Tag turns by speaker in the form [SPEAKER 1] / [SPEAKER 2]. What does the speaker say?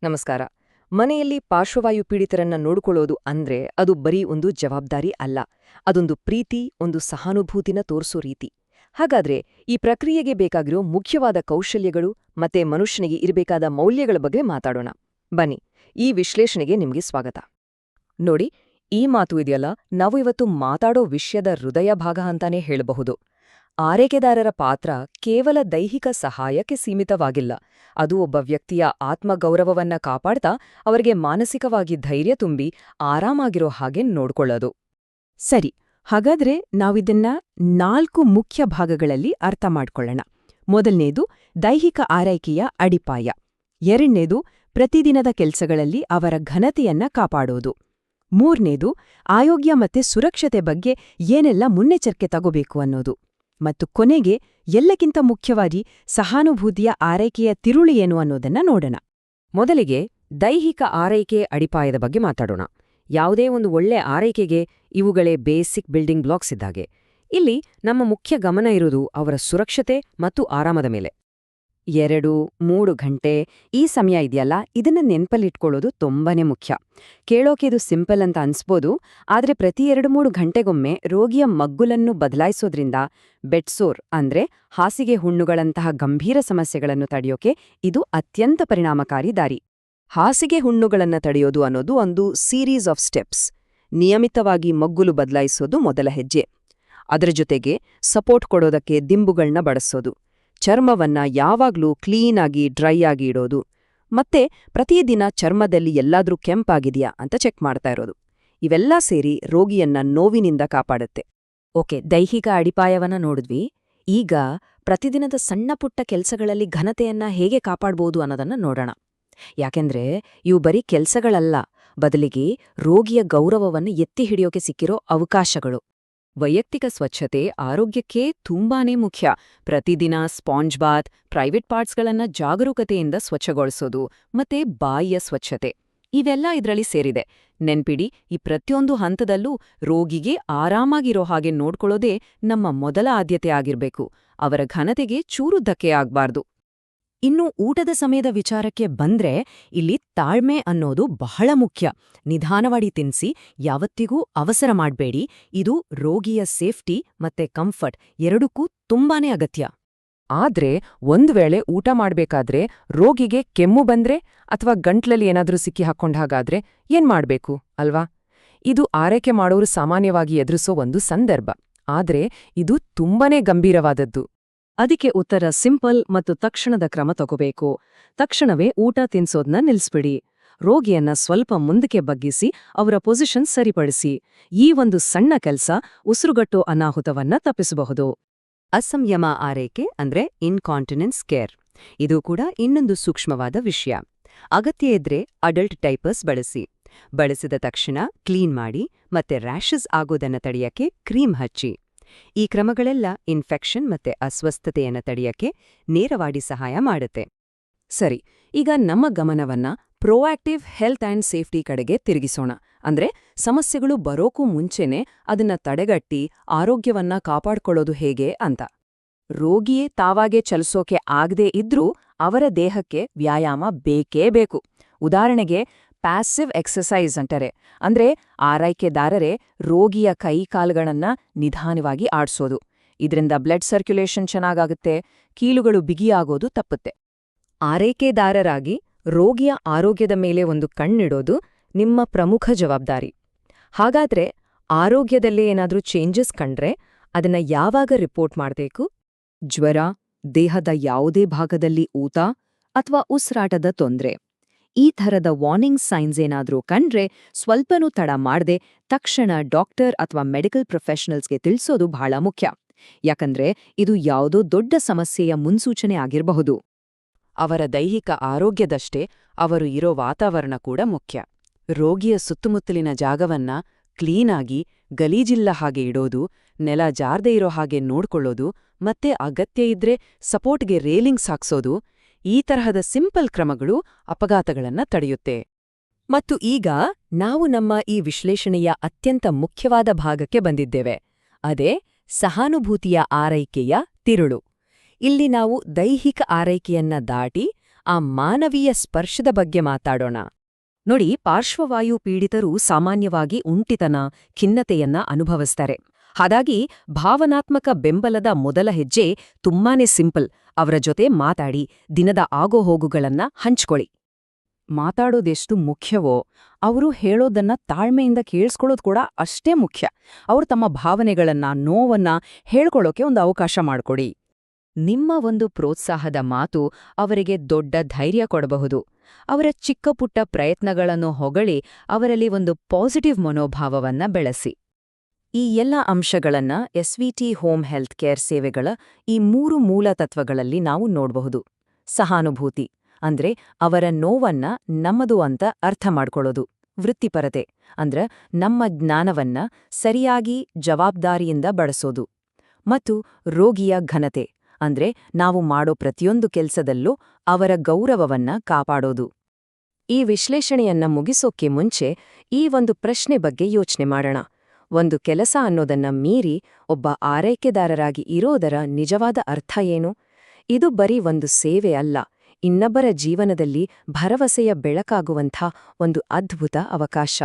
[SPEAKER 1] ನಮಸ್ಕಾರ. ಮನೆಯಲ್ಲಿ ಪಾರ್ಶ್ವವಾಯು ಪೀಡಿತರನ್ನ ನೋಡಿಕೊಳ್ಳೋದು ಅಂದ್ರೆ ಅದು ಬರೀ ಒಂದು ಜವಾಬ್ದಾರಿ ಅಲ್ಲ. ಅದೊಂದು ಪ್ರೀತಿ, ಒಂದು ಸಹಾನುಭೂತಿನ ತೋರಿಸೋ ರೀತಿ. ಹಾಗಾದ್ರೆ ಈ ಪ್ರಕ್ರಿಯೆಗೆ ಬೇಕಾಗಿರೋ ಮುಖ್ಯವಾದ ಕೌಶಲ್ಯಗಳು ಮತ್ತೆ ಮನುಷ್ಯನಿಗೆ ಇರಬೇಕಾದ ಮೌಲ್ಯಗಳ ಬಗ್ಗೆ ಮಾತಾಡೋಣ. ಬನ್ನಿ, ಈ ವಿಶ್ಲೇಷಣೆಗೆ ನಿಮ್ಗೆ ಸ್ವಾಗತ. ನೋಡಿ, ಈ ಮಾತು ಇದೆಯಲ್ಲ, ನಾವು ಇವತ್ತು ಮಾತಾಡೋ ವಿಷಯದ ಹೃದಯ ಭಾಗ ಅಂತಾನೇ ಹೇಳಬಹುದು. ಆರೈಕೆದಾರರ ಪಾತ್ರ ಕೇವಲ ದೈಹಿಕ ಸಹಾಯಕ್ಕೆ ಸೀಮಿತವಾಗಿಲ್ಲ. ಅದು ಒಬ್ಬ ವ್ಯಕ್ತಿಯ ಆತ್ಮಗೌರವವನ್ನ ಕಾಪಾಡ್ತಾ ಅವರಿಗೆ ಮಾನಸಿಕವಾಗಿ ಧೈರ್ಯ ತುಂಬಿ ಆರಾಮಾಗಿರೋ ಹಾಗೆ ನೋಡ್ಕೊಳ್ಳೋದು.
[SPEAKER 2] ಸರಿ, ಹಾಗಾದ್ರೆ ನಾವಿದನ್ನ 4 ಮುಖ್ಯ ಭಾಗಗಳಲ್ಲಿ ಅರ್ಥ ಮಾಡ್ಕೊಳ್ಳೋಣ. ಮೊದಲನೇದು ದೈಹಿಕ ಆರೈಕೆಯ ಅಡಿಪಾಯ. ಎರಡನೇದು ಪ್ರತಿದಿನದ ಕೆಲ್ಸಗಳಲ್ಲಿ ಅವರ ಘನತೆಯನ್ನ ಕಾಪಾಡೋದು. ಮೂರನೇದು ಆರೋಗ್ಯ ಮತ್ತೆ ಸುರಕ್ಷತೆ ಬಗ್ಗೆ ಏನೆಲ್ಲ ಮುನ್ನೆಚ್ಚರಿಕೆ ತಗೋಬೇಕು ಅನ್ನೋದು. ಮತ್ತು ಕೊನೆಗೆ ಎಲ್ಲಕ್ಕಿಂತ ಮುಖ್ಯವಾಗಿ ಸಹಾನುಭೂತಿಯ ಆರೈಕೆಯ ತಿರುಳು ಏನು ಅನ್ನೋದನ್ನ ನೋಡೋಣ.
[SPEAKER 1] ಮೊದಲಿಗೆ ದೈಹಿಕ ಆರೈಕೆ ಅಡಿಪಾಯದ ಬಗ್ಗೆ ಮಾತಾಡೋಣ. ಯಾವುದೇ ಒಂದು ಒಳ್ಳೆ ಆರೈಕೆಗೆ ಇವುಗಳೇ ಬೇಸಿಕ್ ಬಿಲ್ಡಿಂಗ್ ಬ್ಲಾಕ್ಸ್ ಇದ್ದಾಗೆ. ಇಲ್ಲಿ ನಮ್ಮ ಮುಖ್ಯ ಗಮನ ಇರೋದು ಅವರ ಸುರಕ್ಷತೆ ಮತ್ತು ಆರಾಮದ ಮೇಲೆ. 2-3 ಗಂಟೆ ಈ ಸಮಯ ಇದೆಯಲ್ಲ, ಇದನ್ನ ನೆನ್ಪಲ್ಲಿಟ್ಕೊಳ್ಳೋದು ತುಂಬಾನೇ ಮುಖ್ಯ. ಕೇಳೋಕೆ ಇದು ಸಿಂಪಲ್ ಅಂತ ಅನ್ಸ್ಬೋದು, ಆದ್ರೆ ಪ್ರತಿ 2-3 ಗಂಟೆಗೊಮ್ಮೆ ರೋಗಿಯ ಮಗ್ಗುಲನ್ನು ಬದಲಾಯಿಸೋದ್ರಿಂದ ಬೆಡ್ಸೋರ್ ಅಂದ್ರೆ ಹಾಸಿಗೆ ಹುಣ್ಣುಗಳಂತಹ ಗಂಭೀರ ಸಮಸ್ಯೆಗಳನ್ನು ತಡೆಯೋಕೆ ಇದು ಅತ್ಯಂತ ಪರಿಣಾಮಕಾರಿ ದಾರಿ. ಹಾಸಿಗೆ ಹುಣ್ಣುಗಳನ್ನ ತಡೆಯೋದು ಅನ್ನೋದು ಒಂದು ಸೀರೀಸ್ ಆಫ್ ಸ್ಟೆಪ್ಸ್. ನಿಯಮಿತವಾಗಿ ಮಗ್ಗುಲು ಬದಲಾಯಿಸೋದು ಮೊದಲ ಹೆಜ್ಜೆ. ಅದರ ಜೊತೆಗೆ ಸಪೋರ್ಟ್ ಕೊಡೋದಕ್ಕೆ ದಿಂಬುಗಳನ್ನ ಬಳಸೋದು, ಚರ್ಮವನ್ನ ಯಾವಾಗ್ಲೂ ಕ್ಲೀನಾಗಿ ಡ್ರೈ ಆಗಿ ಇಡೋದು, ಮತ್ತೆ ಪ್ರತಿದಿನ ಚರ್ಮದಲ್ಲಿ ಎಲ್ಲಾದ್ರೂ ಕೆಂಪಾಗಿದೆಯಾ ಅಂತ ಚೆಕ್ ಮಾಡ್ತಾ ಇರೋದು. ಇವೆಲ್ಲ ಸೇರಿ ರೋಗಿಯನ್ನ ನೋವಿನಿಂದ ಕಾಪಾಡುತ್ತೆ.
[SPEAKER 2] ಓಕೆ, ದೈಹಿಕ ಅಡಿಪಾಯವನ್ನ ನೋಡಿದ್ವಿ. ಈಗ ಪ್ರತಿದಿನದ ಸಣ್ಣ ಪುಟ್ಟ ಕೆಲ್ಸಗಳಲ್ಲಿ ಘನತೆಯನ್ನ ಹೇಗೆ ಕಾಪಾಡ್ಬೋದು ಅನ್ನೋದನ್ನ ನೋಡೋಣ. ಯಾಕೆಂದ್ರೆ ಇವು ಬರೀ ಕೆಲ್ಸಗಳಲ್ಲ, ಬದಲಿಗೆ ರೋಗಿಯ ಗೌರವವನ್ನು ಎತ್ತಿ ಹಿಡಿಯೋಕೆ ಸಿಕ್ಕಿರೋ ಅವಕಾಶಗಳು.
[SPEAKER 1] ವೈಯಕ್ತಿಕ ಸ್ವಚ್ಛತೆ ಆರೋಗ್ಯಕ್ಕೆ ತುಂಬಾನೇ ಮುಖ್ಯ. ಪ್ರತಿದಿನ ಸ್ಪಾಂಜ್ ಬಾತ್, ಪ್ರೈವೇಟ್ ಪಾರ್ಟ್ಸ್ಗಳನ್ನ ಜಾಗರೂಕತೆಯಿಂದ ಸ್ವಚ್ಛಗೊಳಿಸೋದು, ಮತ್ತೆ ಬಾಯಿಯ ಸ್ವಚ್ಛತೆ, ಇವೆಲ್ಲ ಇದರಲ್ಲಿ ಸೇರಿದೆ. ನೆನ್ಪಿಡಿ, ಈ ಪ್ರತಿಯೊಂದು ಹಂತದಲ್ಲೂ ರೋಗಿಗೆ ಆರಾಮಾಗಿರೋ ಹಾಗೆ ನೋಡ್ಕೊಳ್ಳೋದೇ ನಮ್ಮ ಮೊದಲ ಆದ್ಯತೆ ಆಗಿರ್ಬೇಕು. ಅವರ ಘನತೆಗೆ ಚೂರು ಧಕ್ಕೆ ಆಗ್ಬಾರ್ದು.
[SPEAKER 2] ಇನ್ನು ಊಟದ ಸಮಯದ ವಿಚಾರಕ್ಕೆ ಬಂದ್ರೆ ಇಲ್ಲಿ ತಾಳ್ಮೆ ಅನ್ನೋದು ಬಹಳ ಮುಖ್ಯ. ನಿಧಾನವಾಗಿ ತಿನ್ಸಿ, ಯಾವತ್ತಿಗೂ ಅವಸರ ಮಾಡ್ಬೇಡಿ. ಇದು ರೋಗಿಯ ಸೇಫ್ಟಿ ಮತ್ತೆ ಕಂಫರ್ಟ್ ಎರಡಕ್ಕೂ ತುಂಬಾನೇ ಅಗತ್ಯ.
[SPEAKER 1] ಆದ್ರೆ ಒಂದ್ ವೇಳೆ ಊಟ ಮಾಡ್ಬೇಕಾದ್ರೆ ರೋಗಿಗೆ ಕೆಮ್ಮು ಬಂದ್ರೆ ಅಥವಾ ಗಂಟ್ಲಲ್ಲಿ ಏನಾದ್ರೂ ಸಿಕ್ಕಿ ಹಾಕೊಂಡ್ ಹಾಗಾದ್ರೆ ಏನ್ ಮಾಡ್ಬೇಕು ಅಲ್ವಾ? ಇದು ಆರೈಕೆ ಮಾಡೋರು ಸಾಮಾನ್ಯವಾಗಿ ಎದುರಿಸೋ ಒಂದು ಸಂದರ್ಭ. ಆದ್ರೆ ಇದು ತುಂಬಾನೇ ಗಂಭೀರವಾದದ್ದು.
[SPEAKER 2] ಅದಕ್ಕೆ ಉತ್ತರ ಸಿಂಪಲ್ ಮತ್ತು ತಕ್ಷಣದ ಕ್ರಮ ತಗೋಬೇಕು. ತಕ್ಷಣವೇ ಊಟ ತಿನ್ಸೋದ್ನ ನಿಲ್ಸ್ಬಿಡಿ. ರೋಗಿಯನ್ನ ಸ್ವಲ್ಪ ಮುಂದಕ್ಕೆ ಬಗ್ಗಿಸಿ ಅವರ ಪೊಸಿಷನ್ ಸರಿಪಡಿಸಿ. ಈ ಒಂದು ಸಣ್ಣ ಕೆಲ್ಸ ಉಸಿರುಗಟ್ಟೋ ಅನಾಹುತವನ್ನ ತಪ್ಪಿಸಬಹುದು.
[SPEAKER 1] ಅಸಂಯಮ ಆರೈಕೆ ಅಂದ್ರೆ ಇನ್ಕಾಂಟಿನೆನ್ಸ್ ಕೇರ್. ಇದು ಕೂಡ ಇನ್ನೊಂದು ಸೂಕ್ಷ್ಮವಾದ ವಿಷಯ. ಅಗತ್ಯ ಇದ್ರೆ ಅಡಲ್ಟ್ ಡೈಪರ್ಸ್ ಬಳಸಿ. ಬಳಸಿದ ತಕ್ಷಣ ಕ್ಲೀನ್ ಮಾಡಿ ಮತ್ತೆ ರ್ಯಾಷಸ್ ಆಗೋದನ್ನ ತಡೆಯಕ್ಕೆ ಕ್ರೀಮ್ ಹಚ್ಚಿ. ಈ ಕ್ರಮಗಳೆಲ್ಲ ಇನ್ಫೆಕ್ಷನ್ ಮತ್ತೆ ಅಸ್ವಸ್ಥತೆಯನ್ನ ತಡೆಯಕ್ಕೆ ನೇರವಾಗಿ ಸಹಾಯ ಮಾಡುತ್ತೆ. ಸರಿ, ಈಗ ನಮ್ಮ ಗಮನವನ್ನ ಪ್ರೋಆಕ್ಟಿವ್ ಹೆಲ್ತ್ ಆಂಡ್ ಸೇಫ್ಟಿ ಕಡೆಗೆ ತಿರುಗಿಸೋಣ. ಅಂದ್ರೆ ಸಮಸ್ಯೆಗಳು ಬರೋಕ್ಕೂ ಮುಂಚೆನೆ ಅದನ್ನ ತಡೆಗಟ್ಟಿ ಆರೋಗ್ಯವನ್ನ ಕಾಪಾಡ್ಕೊಳ್ಳೋದು ಹೇಗೆ ಅಂತ. ರೋಗಿಯೇ ತಾವಾಗೆ ಚಲಿಸೋಕೆ ಆಗದೇ ಇದ್ರೂ ಅವರ ದೇಹಕ್ಕೆ ವ್ಯಾಯಾಮ ಬೇಕೇ ಬೇಕು. ಉದಾಹರಣೆಗೆ ಪ್ಯಾಸಿವ್ ಎಕ್ಸಸೈಸ್ ಅಂತಾರೆ. ಅಂದ್ರೆ ಆರೈಕೆದಾರರೇ ರೋಗಿಯ ಕೈ ಕಾಲುಗಳನ್ನ ನಿಧಾನವಾಗಿ ಆಡ್ಸೋದು. ಇದರಿಂದ ಬ್ಲಡ್ ಸರ್ಕ್ಯುಲೇಷನ್ ಚೆನ್ನಾಗಾಗುತ್ತೆ, ಕೀಲುಗಳು ಬಿಗಿಯಾಗೋದು ತಪ್ಪುತ್ತೆ. ಆರೈಕೆದಾರರಾಗಿ ರೋಗಿಯ ಆರೋಗ್ಯದ ಮೇಲೆ ಒಂದು ಕಣ್ಣಿಡೋದು ನಿಮ್ಮ ಪ್ರಮುಖ ಜವಾಬ್ದಾರಿ. ಹಾಗಾದ್ರೆ ಆರೋಗ್ಯದಲ್ಲೇ ಏನಾದ್ರೂ ಚೇಂಜಸ್ ಕಂಡ್ರೆ ಅದನ್ನ ಯಾವಾಗ ರಿಪೋರ್ಟ್ ಮಾಡ್ಬೇಕು? ಜ್ವರ, ದೇಹದ ಯಾವುದೇ ಭಾಗದಲ್ಲಿ ಊತ ಅಥವಾ ಉಸಿರಾಟದ ತೊಂದ್ರೆ, ಈ ಥರದ ವಾರ್ನಿಂಗ್ ಸೈನ್ಸ್ ಏನಾದ್ರೂ ಕಂಡ್ರೆ ಸ್ವಲ್ಪನೂ ತಡ ಮಾಡದೆ ತಕ್ಷಣ ಡಾಕ್ಟರ್ ಅಥವಾ ಮೆಡಿಕಲ್ ಪ್ರೊಫೆಷನಲ್ಸ್ಗೆ ತಿಳಿಸೋದು ಬಹಳ ಮುಖ್ಯ. ಯಾಕಂದ್ರೆ ಇದು ಯಾವುದೋ ದೊಡ್ಡ ಸಮಸ್ಯೆಯ ಮುನ್ಸೂಚನೆ ಆಗಿರಬಹುದು. ಅವರ ದೈಹಿಕ ಆರೋಗ್ಯದಷ್ಟೇ ಅವರು ಇರೋ ವಾತಾವರಣ ಕೂಡ ಮುಖ್ಯ. ರೋಗಿಯ ಸುತ್ತಮುತ್ತಲಿನ ಜಾಗವನ್ನ ಕ್ಲೀನಾಗಿ, ಗಲೀಜಿಲ್ಲ ಹಾಗೆ ಇಡೋದು, ನೆಲ ಜಾರ್ದೇ ಇರೋ ಹಾಗೆ ನೋಡ್ಕೊಳ್ಳೋದು, ಮತ್ತೆ ಅಗತ್ಯ ಇದ್ರೆ ಸಪೋರ್ಟ್ಗೆ ರೇಲಿಂಗ್ಸ್ ಹಾಕ್ಸೋದು, ಈ ತರಹದ ಸಿಂಪಲ್ ಕ್ರಮಗಳು ಅಪಘಾತಗಳನ್ನ ತಡೆಯುತ್ತೆ. ಮತ್ತು ಈಗ ನಾವು ನಮ್ಮ ಈ ವಿಶ್ಲೇಷಣೆಯ ಅತ್ಯಂತ ಮುಖ್ಯವಾದ ಭಾಗಕ್ಕೆ ಬಂದಿದ್ದೇವೆ. ಅದೇ ಸಹಾನುಭೂತಿಯ ಆರೈಕೆಯ ತಿರುಳು. ಇಲ್ಲಿ ನಾವು ದೈಹಿಕ ಆರೈಕೆಯನ್ನ ದಾಟಿ ಆ ಮಾನವೀಯ ಸ್ಪರ್ಶದ ಬಗ್ಗೆ ಮಾತಾಡೋಣ.
[SPEAKER 2] ನೋಡಿ, ಪಾರ್ಶ್ವವಾಯು ಪೀಡಿತರು ಸಾಮಾನ್ಯವಾಗಿ ಉಂಟಿತನ, ಖಿನ್ನತೆಯನ್ನ ಅನುಭವಿಸ್ತಾರೆ. ಹಾಗಾಗಿ ಭಾವನಾತ್ಮಕ ಬೆಂಬಲದ ಮೊದಲ ಹೆಜ್ಜೆ ತುಂಬಾನೇ ಸಿಂಪಲ್. ಅವರ ಜೊತೆ ಮಾತಾಡಿ, ದಿನದ ಆಗೋಹೋಗುಗಳನ್ನ ಹಂಚ್ಕೊಳ್ಳಿ.
[SPEAKER 3] ಮಾತಾಡೋದೆಷ್ಟು ಮುಖ್ಯವೋ ಅವರು ಹೇಳೋದನ್ನ ತಾಳ್ಮೆಯಿಂದ ಕೇಳಿಸ್ಕೊಳ್ಳೋದು ಕೂಡ ಅಷ್ಟೇ ಮುಖ್ಯ. ಅವರು ತಮ್ಮ ಭಾವನೆಗಳನ್ನ, ನೋವನ್ನ ಹೇಳ್ಕೊಳ್ಳೋಕೆ ಒಂದು ಅವಕಾಶ ಮಾಡ್ಕೊಡಿ.
[SPEAKER 1] ನಿಮ್ಮ ಒಂದು ಪ್ರೋತ್ಸಾಹದ ಮಾತು ಅವರಿಗೆ ದೊಡ್ಡ ಧೈರ್ಯ ಕೊಡಬಹುದು. ಅವರ ಚಿಕ್ಕಪುಟ್ಟ ಪ್ರಯತ್ನಗಳನ್ನು ಹೊಗಳಿ ಅವರಲ್ಲಿ ಒಂದು ಪಾಸಿಟಿವ್ ಮನೋಭಾವವನ್ನ ಬೆಳೆಸಿ.
[SPEAKER 2] ಈ ಎಲ್ಲ ಅಂಶಗಳನ್ನ ಎಸ್ವಿಟಿ ಹೋಮ್ ಹೆಲ್ತ್ ಕೇರ್ ಸೇವೆಗಳ ಈ 3 ಮೂಲ ತತ್ವಗಳಲ್ಲಿ ನಾವು ನೋಡಬಹುದು. ಸಹಾನುಭೂತಿ ಅಂದ್ರೆ ಅವರ ನೋವನ್ನ ನಮ್ಮದು ಅಂತ ಅರ್ಥ ಮಾಡ್ಕೊಳ್ಳೋದು. ವೃತ್ತಿಪರತೆ ಅಂದ್ರೆ ನಮ್ಮ ಜ್ಞಾನವನ್ನ ಸರಿಯಾಗಿ ಜವಾಬ್ದಾರಿಯಿಂದ ಬಳಸೋದು. ಮತ್ತು ರೋಗಿಯ ಘನತೆ ಅಂದ್ರೆ ನಾವು ಮಾಡೋ ಪ್ರತಿಯೊಂದು ಕೆಲ್ಸದಲ್ಲೂ ಅವರ ಗೌರವವನ್ನ ಕಾಪಾಡೋದು. ಈ ವಿಶ್ಲೇಷಣೆಯನ್ನ ಮುಗಿಸೋಕೆ ಮುಂಚೆ ಈ ಒಂದು ಪ್ರಶ್ನೆ ಬಗ್ಗೆ ಯೋಚನೆ ಮಾಡೋಣ. ಒಂದು ಕೆಲಸ ಅನ್ನೋದನ್ನ ಮೀರಿ ಒಬ್ಬ ಆರೈಕೆದಾರರಾಗಿ ಇರೋದರ ನಿಜವಾದ ಅರ್ಥ ಏನು? ಇದು ಬರೀ ಒಂದು ಸೇವೆ ಅಲ್ಲ, ಇನ್ನೊಬ್ಬರ ಜೀವನದಲ್ಲಿ ಭರವಸೆಯ ಬೆಳಕಾಗುವಂಥ ಒಂದು ಅದ್ಭುತ ಅವಕಾಶ.